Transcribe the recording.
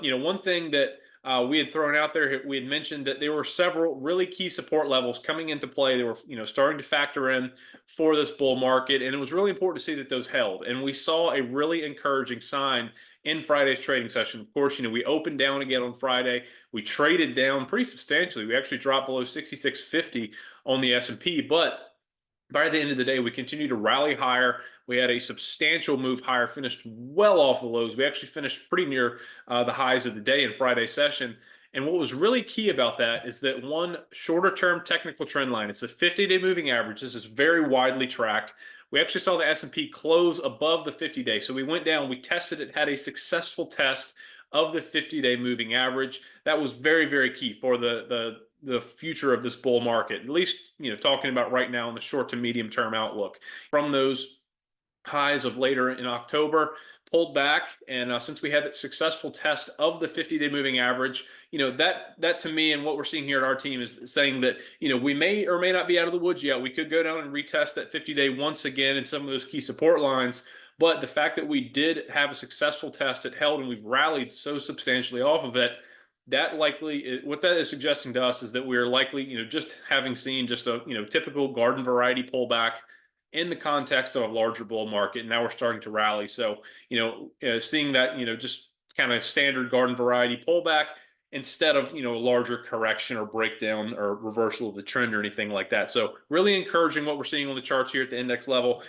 one thing that we had thrown out there, we had mentioned that there were several really key support levels coming into play. They were, starting to factor in for this bull market, and it was really important to see that those held. And we saw a really encouraging sign in Friday's trading session. Of course, we opened down again on Friday. We traded down pretty substantially. We actually dropped below 66.50 on the S&P, but by the end of the day, we continued to rally higher. We had a substantial move higher, finished well off the lows. We actually finished pretty near the highs of the day in Friday's session. And what was really key about that is that one shorter-term technical trend line. It's the 50-day moving average. This is very widely tracked. We actually saw the S&P close above the 50-day. So we went down, we tested it, had a successful test of the 50-day moving average. That was very, very key for the future of this bull market, at least, talking about right now in the short to medium term outlook. From those highs of later in October, pulled back, and since we had that successful test of the 50-day moving average, that to me, and what we're seeing here at our team, is saying that we may or may not be out of the woods yet. We could go down and retest that 50-day once again in some of those key support lines. But the fact that we did have a successful test, it held, and we've rallied so substantially off of it, that likely, what that is suggesting to us is that we're likely, just having seen just a, typical garden variety pullback in the context of a larger bull market. And now we're starting to rally. So, seeing that, just kind of standard garden variety pullback instead of, a larger correction or breakdown or reversal of the trend or anything like that. So really encouraging what we're seeing on the charts here at the index level.